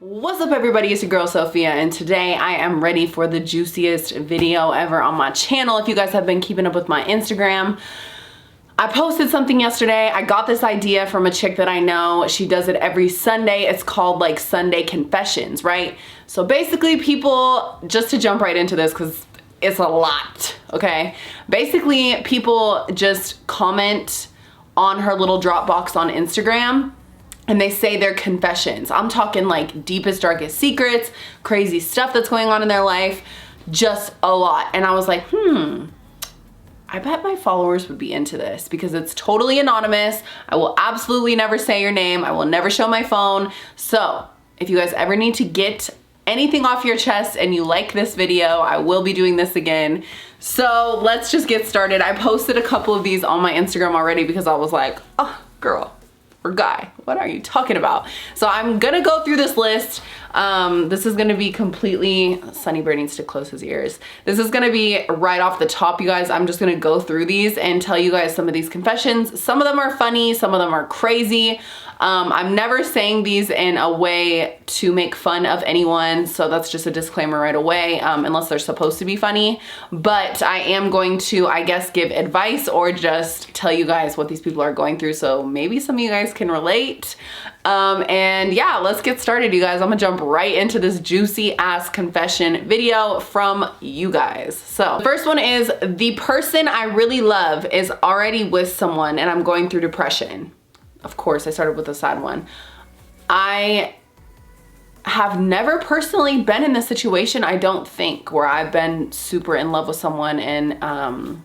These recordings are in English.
What's up everybody, it's your girl Sophia, and today I am ready for the juiciest video ever on my channel. If you guys have been keeping up with my Instagram, I posted something yesterday. I got this idea from a chick that I know. She does it every Sunday. It's called like Sunday Confessions, right? So basically people, just to jump right into this because it's a lot, okay? Basically people just comment on her little Dropbox on Instagram and they say their confessions. I'm talking like deepest, darkest secrets, crazy stuff that's going on in their life, just a lot. And I was like, I bet my followers would be into this because it's totally anonymous. I will absolutely never say your name. I will never show my phone. So if you guys ever need to get anything off your chest and you like this video, I will be doing this again. So let's just get started. I posted a couple of these on my Instagram already because I was like, oh girl, or guy, what are you talking about? So I'm gonna go through this list. This is gonna be completely, Sunny Bear needs to close his ears. This is gonna be right off the top, you guys. I'm just gonna go through these and tell you guys some of these confessions. Some of them are funny, some of them are crazy. I'm never saying these in a way to make fun of anyone, so that's just a disclaimer right away, unless they're supposed to be funny. But I am going to, I guess, give advice or just tell you guys what these people are going through, so maybe some of you guys can relate. And yeah, let's get started, you guys. I'm gonna jump right into this juicy ass confession video from you guys. So the first one is, the person I really love is already with someone and I'm going through depression. Of course, I started with a sad one. I have never personally been in this situation, I don't think, where I've been super in love with someone and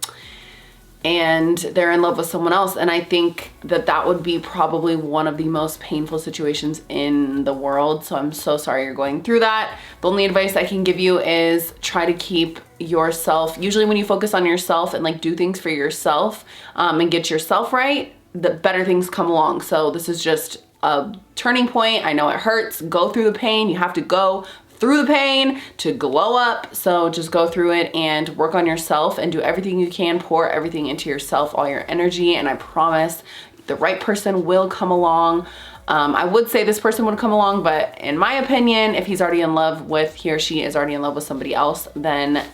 they're in love with someone else. And I think that that would be probably one of the most painful situations in the world. So I'm so sorry you're going through that. The only advice I can give you is try to keep yourself, usually when you focus on yourself and like do things for yourself and get yourself right, the better things come along. So this is just a turning point. I know it hurts. Go through the pain. You have to go through the pain to glow up. So just go through it and work on yourself and do everything you can. Pour everything into yourself, all your energy, and I promise the right person will come along. I would say this person would come along, but in my opinion, if he's already in love with, he or she is already in love with somebody else, then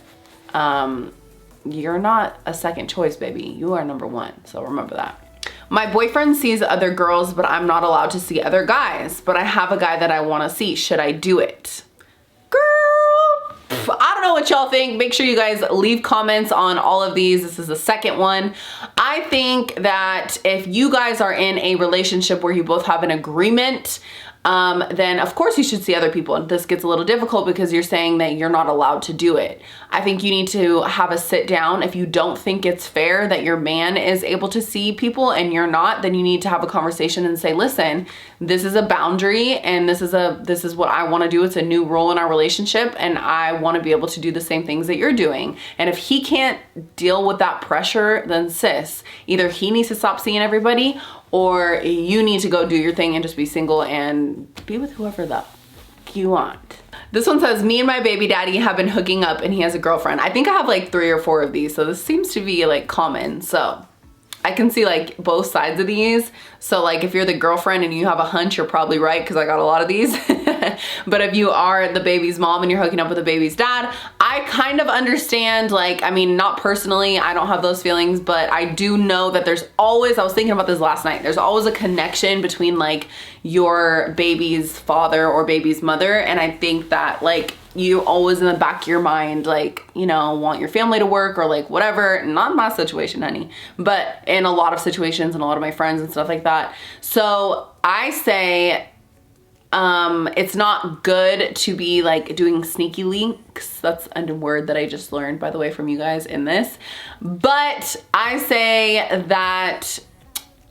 you're not a second choice, baby. You are number one. So remember that. My boyfriend sees other girls, but I'm not allowed to see other guys, but I have a guy that I want to see. Should I do it? Girl, I don't know what y'all think. Make sure you guys leave comments on all of these. This is the second one. I think that if you guys are in a relationship where you both have an agreement, then of course you should see other people. And this gets a little difficult because you're saying that you're not allowed to do it. I think you need to have a sit down. If you don't think it's fair that your man is able to see people and you're not, then you need to have a conversation and say, listen, this is a boundary and this is what I want to do. It's a new rule in our relationship and I want to be able to do the same things that you're doing. And if he can't deal with that pressure, then sis, either he needs to stop seeing everybody or you need to go do your thing and just be single and be with whoever the f you want. This one says, me and my baby daddy have been hooking up and he has a girlfriend. I think I have like 3 or 4 of these, so this seems to be like common. So I can see like both sides of these. So like if you're the girlfriend and you have a hunch, you're probably right because I got a lot of these. But if you are the baby's mom and you're hooking up with the baby's dad, I kind of understand, like, I mean, not personally, I don't have those feelings, but I do know that there's always, I was thinking about this last night, there's always a connection between like your baby's father or baby's mother. And I think that like you always in the back of your mind, like, you know, want your family to work or like whatever. Not my situation, honey, but in a lot of situations and a lot of my friends and stuff like that. So I say, it's not good to be like doing sneaky links. That's a word that I just learned, by the way, from you guys in this. But I say that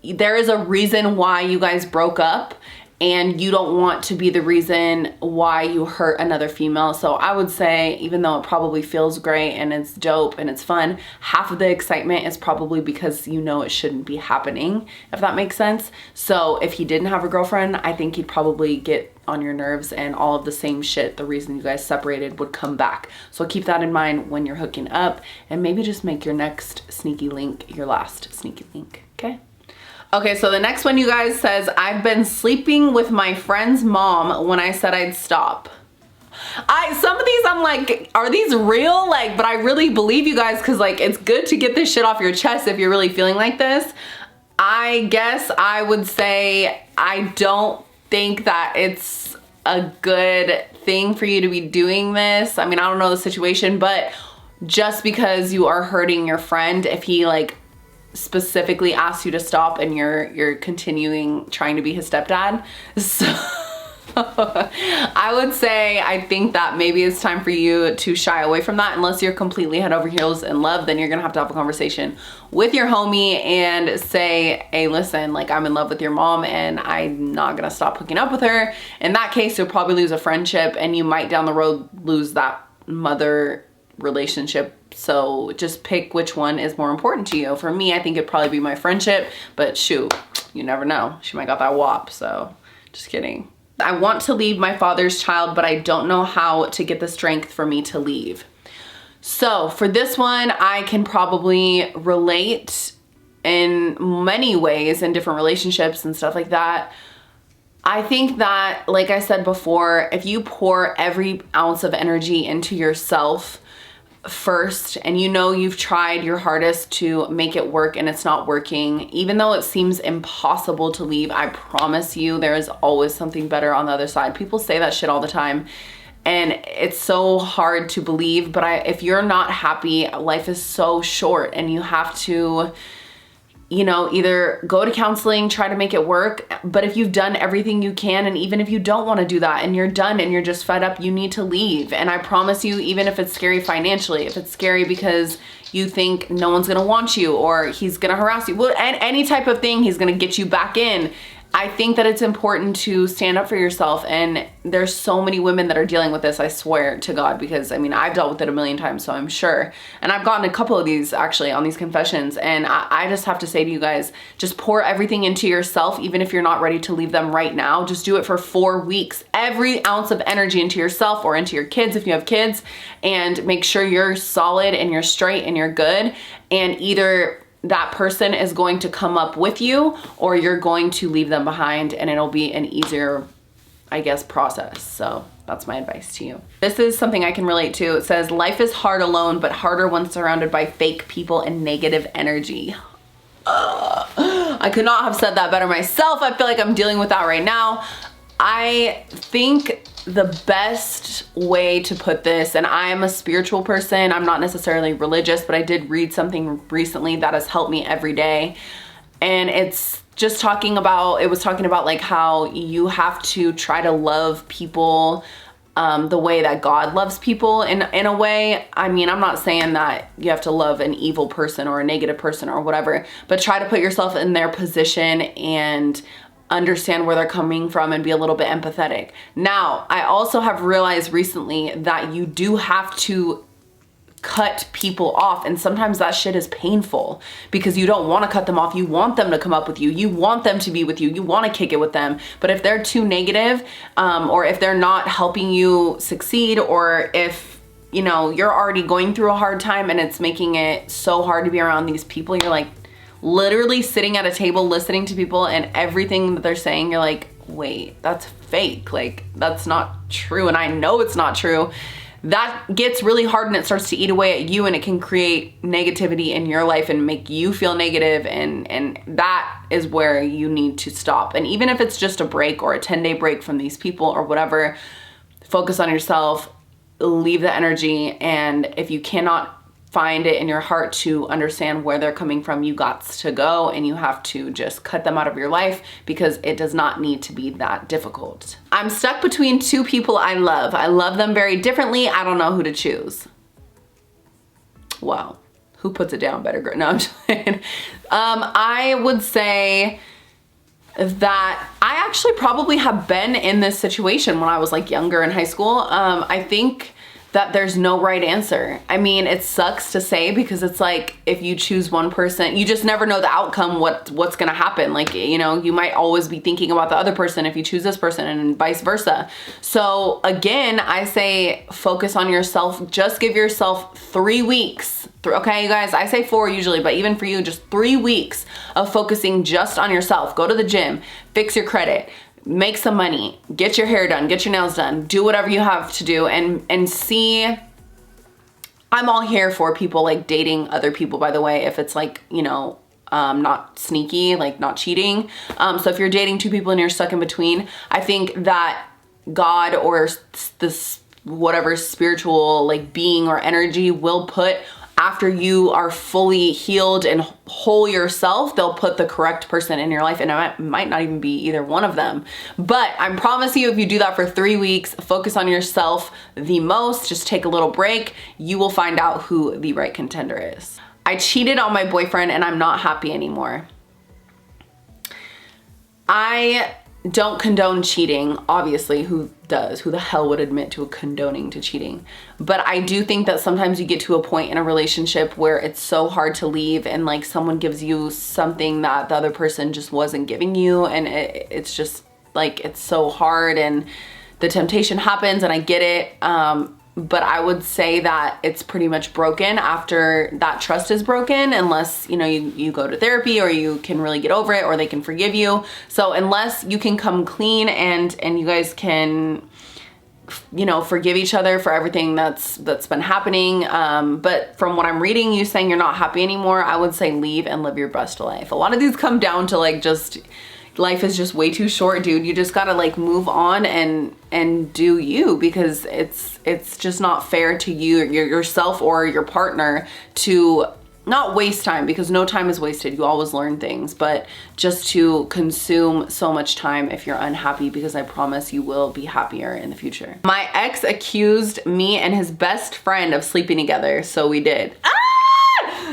there is a reason why you guys broke up and you don't want to be the reason why you hurt another female. So I would say, even though it probably feels great and it's dope and it's fun, half of the excitement is probably because you know it shouldn't be happening, if that makes sense. So if he didn't have a girlfriend, I think he'd probably get on your nerves and all of the same shit, the reason you guys separated, would come back. So keep that in mind when you're hooking up and maybe just make your next sneaky link your last sneaky link, okay? Okay, so the next one, you guys, says, I've been sleeping with my friend's mom when I said I'd stop. Some of these I'm like, are these real? Like, but I really believe you guys, because like it's good to get this shit off your chest if you're really feeling like this. I guess I would say I don't think that it's a good thing for you to be doing this. I mean, I don't know the situation, but just because you are hurting your friend, if he like specifically asks you to stop and you're continuing trying to be his stepdad. So I would say I think that maybe it's time for you to shy away from that. Unless you're completely head over heels in love, then you're gonna have to have a conversation with your homie and say, hey, listen, like I'm in love with your mom and I'm not gonna stop hooking up with her. In that case, you'll probably lose a friendship and you might down the road lose that mother relationship. So just pick which one is more important to you. For me, I think it'd probably be my friendship, but shoot, you never know. She might got that wop, so just kidding. I want to leave my father's child, but I don't know how to get the strength for me to leave. So for this one, I can probably relate in many ways in different relationships and stuff like that. I think that, like I said before, if you pour every ounce of energy into yourself first, and you know you've tried your hardest to make it work and it's not working, even though it seems impossible to leave, I promise you there is always something better on the other side. People say that shit all the time and it's so hard to believe, but if you're not happy, life is so short and you have to, you know, either go to counseling, try to make it work. But if you've done everything you can, and even if you don't want to do that and you're done and you're just fed up, you need to leave. And I promise you, even if it's scary financially, if it's scary because you think no one's gonna want you or he's gonna harass you, well, and any type of thing, he's gonna get you back in. I think that it's important to stand up for yourself, and there's so many women that are dealing with this, I swear to God, because I mean, I've dealt with it a million times, so I'm sure. And I've gotten a couple of these actually on these confessions, and I just have to say to you guys, just pour everything into yourself, even if you're not ready to leave them right now. Just do it for 4 weeks. Every ounce of energy into yourself or into your kids if you have kids, and make sure you're solid and you're straight and you're good. And either that person is going to come up with you or you're going to leave them behind, and it'll be an easier, I guess, process. So that's my advice to you. This is something I can relate to. It says, life is hard alone, but harder when surrounded by fake people and negative energy. I could not have said that better myself. I feel like I'm dealing with that right now. I think the best way to put this, and I am a spiritual person, I'm not necessarily religious, but I did read something recently that has helped me every day. And it's just talking about, it was talking about like how you have to try to love people the way that God loves people in a way. I mean, I'm not saying that you have to love an evil person or a negative person or whatever, but try to put yourself in their position and understand where they're coming from and be a little bit empathetic. Now, I also have realized recently that you do have to cut people off, and sometimes that shit is painful because you don't want to cut them off. You want them to come up with you. You want them to be with you. You want to kick it with them. But if they're too negative, or if they're not helping you succeed, or if, you know, you're already going through a hard time and it's making it so hard to be around these people, you're like literally sitting at a table listening to people and everything that they're saying, you're like, wait, that's fake. Like, that's not true. And I know it's not true. That gets really hard and it starts to eat away at you, and it can create negativity in your life and make you feel negative, and that is where you need to stop. And even if it's just a break or a 10-day break from these people or whatever, focus on yourself, leave the energy, and if you cannot find it in your heart to understand where they're coming from, you got to go, and you have to just cut them out of your life because it does not need to be that difficult. I'm stuck between two people I love. I love them very differently. I don't know who to choose. Wow. Who puts it down better? No, I'm just kidding. I would say that I actually probably have been in this situation when I was like younger in high school. I think that there's no right answer. I mean, it sucks to say because it's like if you choose one person, you just never know the outcome, what's gonna happen. Like, you know, you might always be thinking about the other person if you choose this person, and vice versa. So again, I say focus on yourself. Just give yourself 3 weeks. Okay, you guys, I say 4 usually, but even for you, just 3 weeks of focusing just on yourself. Go to the gym, fix your credit, make some money, get your hair done, get your nails done, do whatever you have to do, and see. I'm all here for people like dating other people, by the way, if it's like, you know, not sneaky, like not cheating. So if you're dating 2 people and you're stuck in between, I think that God or this whatever spiritual like being or energy will put, after you are fully healed and whole yourself, they'll put the correct person in your life, and it might not even be either one of them. But I promise you, if you do that for 3 weeks, focus on yourself the most, just take a little break, you will find out who the right contender is. I cheated on my boyfriend and I'm not happy anymore. I don't condone cheating. Obviously, who does? Who the hell would admit to condoning to cheating? But I do think that sometimes you get to a point in a relationship where it's so hard to leave, and like someone gives you something that the other person just wasn't giving you, and it's just like, it's so hard, and the temptation happens, and I get it. But I would say that it's pretty much broken after that trust is broken, unless, you know, you go to therapy or you can really get over it or they can forgive you. So unless you can come clean and you guys can, you know, forgive each other for everything that's been happening. But from what I'm reading, you saying you're not happy anymore, I would say leave and live your best life. A lot of these come down to like, just life is just way too short, dude. You just gotta like move on and do you, because it's just not fair to yourself or your partner to not waste time, because no time is wasted. You always learn things, but just to consume so much time if you're unhappy, because I promise you will be happier in the future. My ex accused me and his best friend of sleeping together, so we did.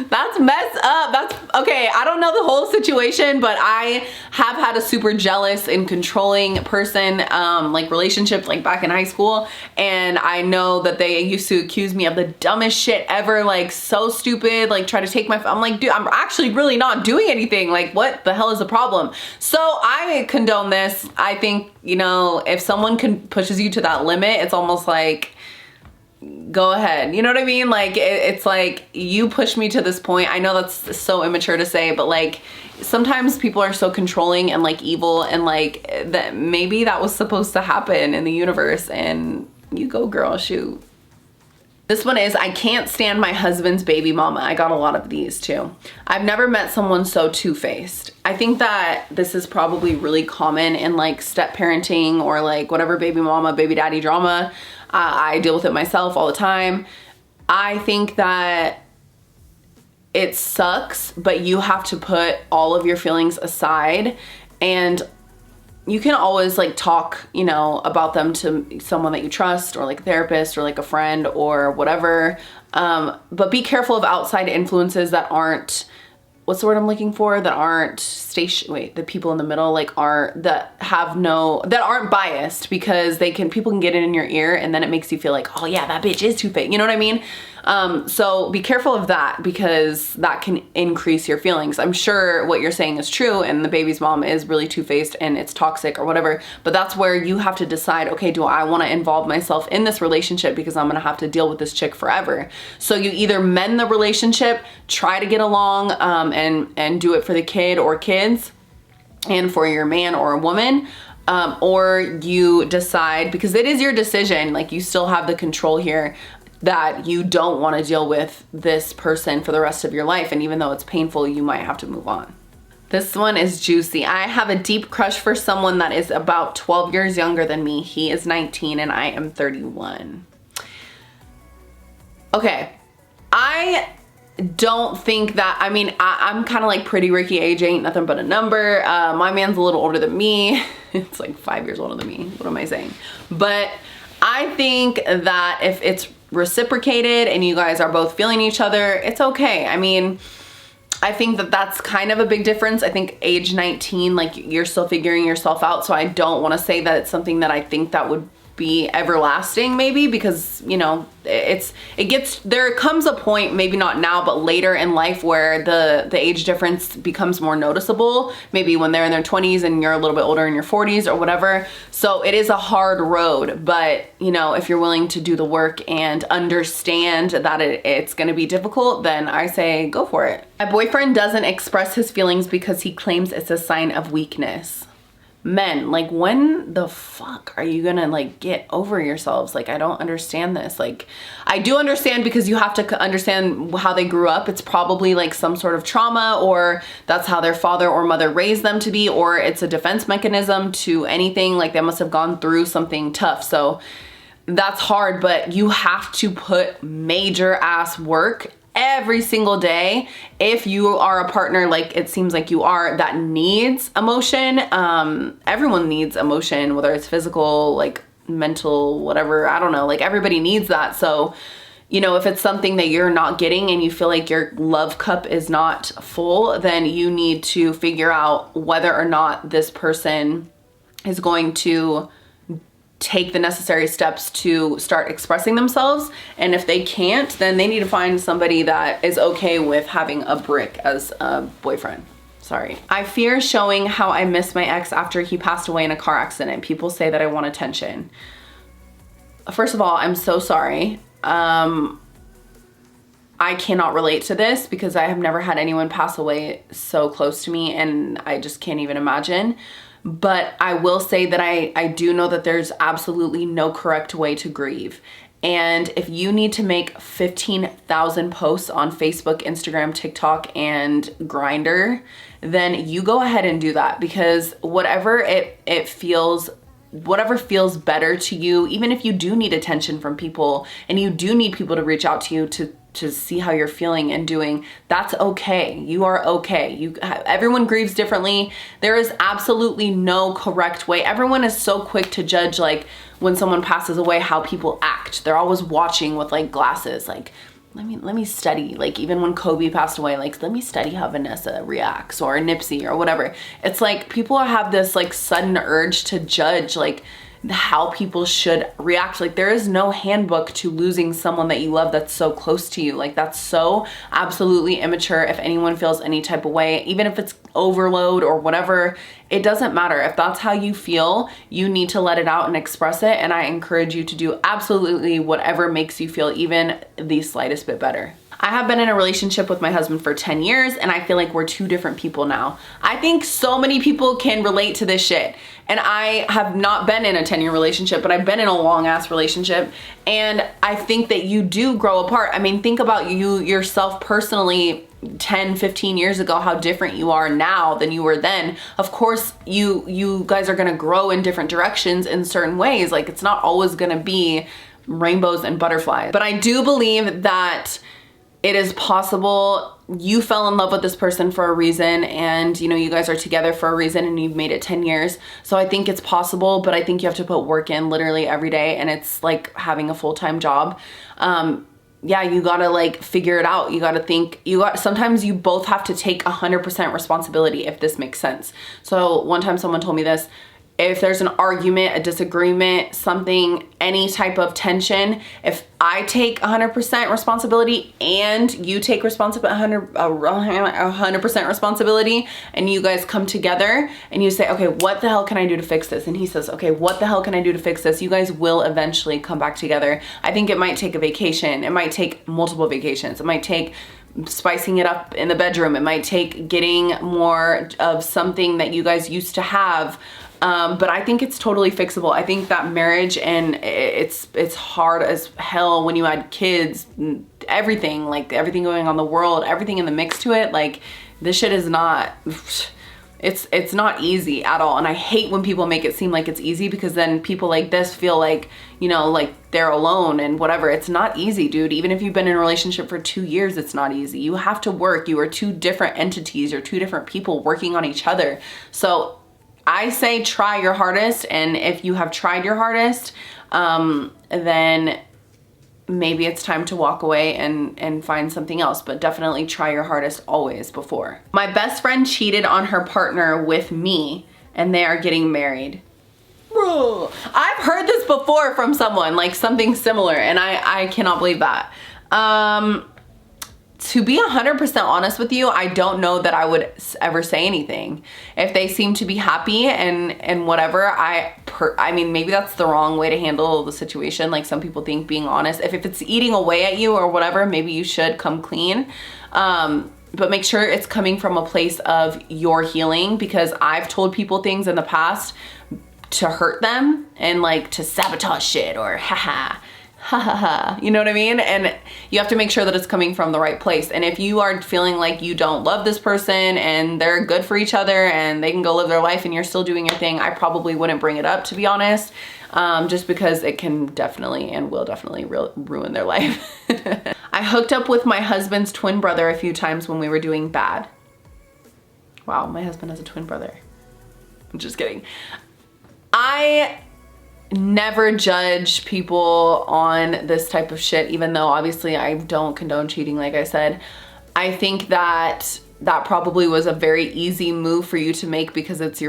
That's messed up. That's okay. I don't know the whole situation, but I have had a super jealous and controlling person, like relationship, like back in high school. And I know that they used to accuse me of the dumbest shit ever, like so stupid, like try to take my, I'm like, dude, I'm actually really not doing anything. Like, what the hell is the problem? So I condone this. I think, you know, if someone pushes you to that limit, it's almost like, go ahead. You know what I mean? Like, it's like, you pushed me to this point. I know that's so immature to say, but like, sometimes people are so controlling and like evil, and like that maybe that was supposed to happen in the universe, and you go, girl, shoot. This one is, I can't stand my husband's baby mama. I got a lot of these too. I've never met someone so two-faced. I think that this is probably really common in like step parenting or like whatever baby mama, baby daddy drama. I deal with it myself all the time. I think that it sucks, but you have to put all of your feelings aside, and you can always like talk, you know, about them to someone that you trust, or like a therapist or like a friend or whatever. But be careful of outside influences that aren't, what's the word I'm looking for? That aren't the people in the middle, like that aren't biased, because people can get it in your ear, and then it makes you feel like, oh yeah, that bitch is two-faced. You know what I mean? So be careful of that, because that can increase your feelings. I'm sure what you're saying is true, and the baby's mom is really two-faced and it's toxic or whatever, but that's where you have to decide, okay, do I want to involve myself in this relationship, because I'm going to have to deal with this chick forever. So you either mend the relationship, try to get along, and do it for the kid or kids, and for your man or a woman, or you decide, because it is your decision, like you still have the control here, that you don't want to deal with this person for the rest of your life, and even though it's painful, you might have to move on. This one is juicy. I have a deep crush for someone that is about 12 years younger than me. He is 19 and I am 31. Okay, I don't think that, I mean, I'm kind of like pretty Ricky, age ain't nothing but a number. My man's a little older than me. It's like 5 years older than me. What am I saying? But I think that if it's reciprocated and you guys are both feeling each other, it's okay. I mean, I think that that's kind of a big difference. I think age 19, like you're still figuring yourself out. So I don't want to say that it's something that I think that would be everlasting maybe, because you know, there comes a point, maybe not now but later in life, where the age difference becomes more noticeable, maybe when they're in their 20s and you're a little bit older in your 40s or whatever. So it is a hard road, but you know, if you're willing to do the work and understand that it's going to be difficult, then I say go for it. My boyfriend doesn't express his feelings because he claims it's a sign of weakness. Men, like, when the fuck are you gonna like get over yourselves? Like, I don't understand this. Like, I do understand, because you have to understand how they grew up. It's probably like some sort of trauma, or that's how their father or mother raised them to be, or it's a defense mechanism to anything. Like, they must have gone through something tough. So that's hard, but you have to put major ass work every single day if you are a partner, like it seems like you are, that needs emotion. Everyone needs emotion, whether it's physical, like mental, whatever, I don't know, like everybody needs that. So you know, if it's something that you're not getting and you feel like your love cup is not full, then you need to figure out whether or not this person is going to take the necessary steps to start expressing themselves. And if they can't, then they need to find somebody that is okay with having a brick as a boyfriend. Sorry. I fear showing how I miss my ex after he passed away in a car accident. People say that I want attention. First of all, I'm so sorry. I cannot relate to this because I have never had anyone pass away so close to me, and I just can't even imagine. But I will say that I do know that there's absolutely no correct way to grieve. And if you need to make 15,000 posts on Facebook, Instagram, TikTok, and Grindr, then you go ahead and do that, because whatever feels better to you, even if you do need attention from people and you do need people to reach out to you to see how you're feeling and doing, that's okay. You are okay. Everyone grieves differently. There is absolutely no correct way. Everyone is so quick to judge, like when someone passes away, how people act. They're always watching with like glasses, like let me study. Like even when Kobe passed away, like let me study how Vanessa reacts, or Nipsey, or whatever. It's like people have this like sudden urge to judge like how people should react. Like there is no handbook to losing someone that you love that's so close to you. Like that's so absolutely immature. If anyone feels any type of way, even if it's overload or whatever, it doesn't matter. If that's how you feel, you need to let it out and express it. And I encourage you to do absolutely whatever makes you feel even the slightest bit better. I have been in a relationship with my husband for 10 years and I feel like we're two different people now. I think so many people can relate to this shit. And I have not been in a 10-year relationship, but I've been in a long ass relationship. And I think that you do grow apart. I mean, think about you yourself personally 10, 15 years ago, how different you are now than you were then. Of course, you guys are gonna grow in different directions in certain ways. Like it's not always gonna be rainbows and butterflies. But I do believe that it is possible. You fell in love with this person for a reason, and you know, you guys are together for a reason, and you've made it 10 years. So I think it's possible, but I think you have to put work in literally every day, and it's like having a full-time job. Yeah, you gotta like figure it out. You gotta think, sometimes you both have to take 100% responsibility, if this makes sense. So one time someone told me this: if there's an argument, a disagreement, something, any type of tension, if I take 100% responsibility and you take 100% responsibility, and you guys come together and you say, okay, what the hell can I do to fix this? And he says, okay, what the hell can I do to fix this? You guys will eventually come back together. I think it might take a vacation. It might take multiple vacations. It might take spicing it up in the bedroom. It might take getting more of something that you guys used to have. But I think it's totally fixable. I think that marriage, and it's hard as hell when you add kids, everything, like everything going on in the world, everything in the mix to it. Like this shit is not, it's not easy at all. And I hate when people make it seem like it's easy, because then people like this feel like, you know, like they're alone and whatever. It's not easy, dude. Even if you've been in a relationship for 2 years, it's not easy. You have to work. You are two different entities. You're two different people working on each other. So I say try your hardest, and if you have tried your hardest, then maybe it's time to walk away and find something else, but definitely try your hardest always before. My best friend cheated on her partner with me, and they are getting married. Bro, I've heard this before from someone, like something similar, and I cannot believe that. To be 100% honest with you, I don't know that I would ever say anything. If they seem to be happy and whatever, I mean, maybe that's the wrong way to handle the situation. Like some people think being honest, if it's eating away at you or whatever, maybe you should come clean. But make sure it's coming from a place of your healing, because I've told people things in the past to hurt them and like to sabotage shit or haha. Ha ha ha, you know what I mean? And you have to make sure that it's coming from the right place. And if you are feeling like you don't love this person and they're good for each other and they can go live their life and you're still doing your thing, I probably wouldn't bring it up, to be honest, just because it can definitely and will definitely ruin their life. I hooked up with my husband's twin brother a few times when we were doing bad. Wow, my husband has a twin brother. I'm just kidding. I never judge people on this type of shit, even though obviously I don't condone cheating, like I said. I think that that probably was a very easy move for you to make because it's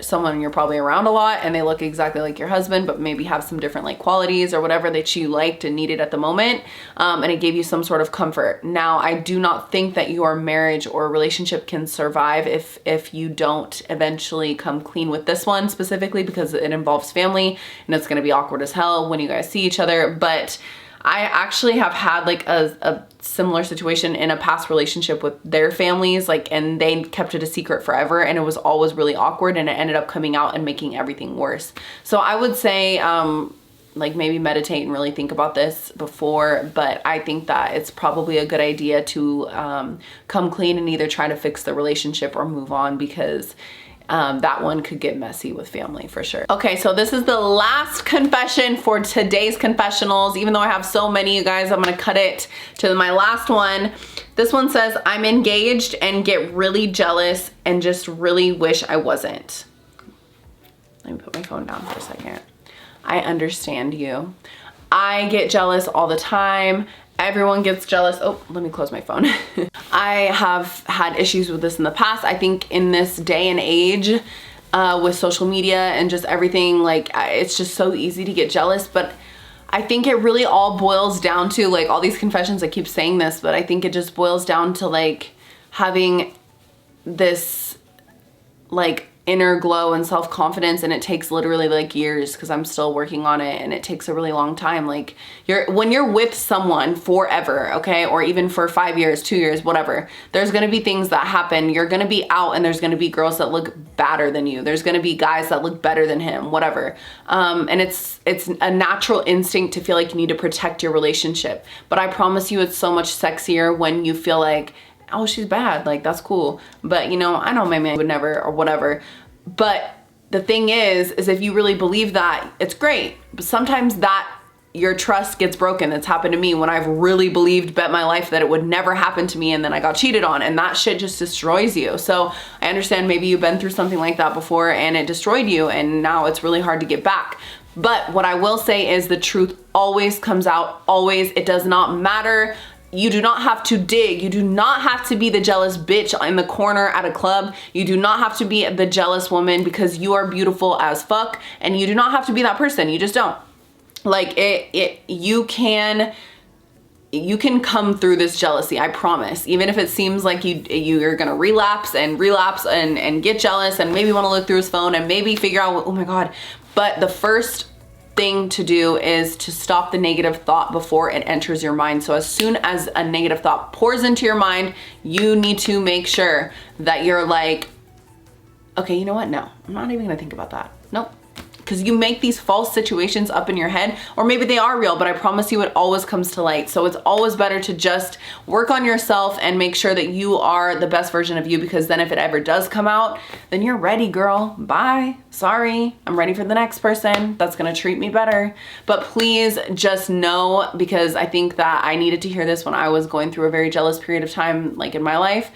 someone you're probably around a lot and they look exactly like your husband, but maybe have some different like qualities or whatever that you liked and needed at the moment. And it gave you some sort of comfort. Now, I do not think that your marriage or relationship can survive if you don't eventually come clean with this one specifically, because it involves family and it's going to be awkward as hell when you guys see each other. But I actually have had like a similar situation in a past relationship with their families, like, and they kept it a secret forever and it was always really awkward and it ended up coming out and making everything worse. So I would say like maybe meditate and really think about this before, but I think that it's probably a good idea to come clean and either try to fix the relationship or move on, because that one could get messy with family for sure. Okay, so this is the last confession for today's confessionals. Even though I have so many, you guys, I'm gonna cut it to my last one. This one says, I'm engaged and get really jealous and just really wish I wasn't. Let me put my phone down for a second. I understand you. I get jealous all the time. Everyone gets jealous. Oh, let me close my phone. I have had issues with this in the past. I think in this day and age with social media and just everything, like it's just so easy to get jealous. But I think it really all boils down to, like, all these confessions, I keep saying this, but I think it just boils down to like having this like inner glow and self-confidence, and it takes literally like years, because I'm still working on it and it takes a really long time. Like when you're with someone forever, okay, or even for 5 years, 2 years, whatever, there's gonna be things that happen. You're gonna be out and there's gonna be girls that look badder than you. There's gonna be guys that look better than him, whatever. And it's a natural instinct to feel like you need to protect your relationship. But I promise you, it's so much sexier when you feel like, oh, she's bad, like that's cool, but you know, I know my man would never or whatever. But the thing is if you really believe that, it's great. But sometimes that your trust gets broken. That's happened to me when I've really believed, bet my life that it would never happen to me, and then I got cheated on, and that shit just destroys you. So I understand maybe you've been through something like that before and it destroyed you, and now it's really hard to get back. But what I will say is the truth always comes out, always. It does not matter. You do not have to dig. You do not have to be the jealous bitch in the corner at a club. You do not have to be the jealous woman, because you are beautiful as fuck, and you do not have to be that person. You just don't. Like you can come through this jealousy, I promise. Even if it seems like you're gonna relapse and get jealous and maybe want to look through his phone and maybe figure out, oh my God. But the first thing to do is to stop the negative thought before it enters your mind. So as soon as a negative thought pours into your mind, you need to make sure that you're like, okay, you know what? No, I'm not even gonna think about that. Nope. Because you make these false situations up in your head, or maybe they are real, but I promise you it always comes to light. So it's always better to just work on yourself and make sure that you are the best version of you, because then if it ever does come out, then you're ready, girl. Bye. Sorry. I'm ready for the next person that's gonna treat me better. But please just know, because I think that I needed to hear this when I was going through a very jealous period of time, like in my life,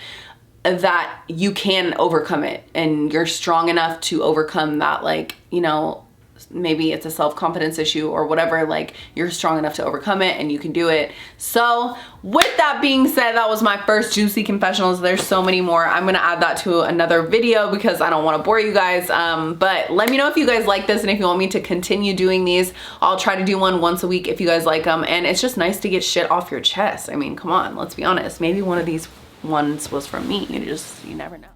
that you can overcome it, and you're strong enough to overcome that, like, you know, maybe it's a self-confidence issue or whatever, like you're strong enough to overcome it and you can do it. So with that being said, that was my first juicy confessionals. There's so many more. I'm gonna add that to another video because I don't want to bore you guys. But let me know if you guys like this and if you want me to continue doing these. I'll try to do one once a week if you guys like them. And it's just nice to get shit off your chest. I mean, come on, let's be honest. Maybe one of these ones was from me. You never know.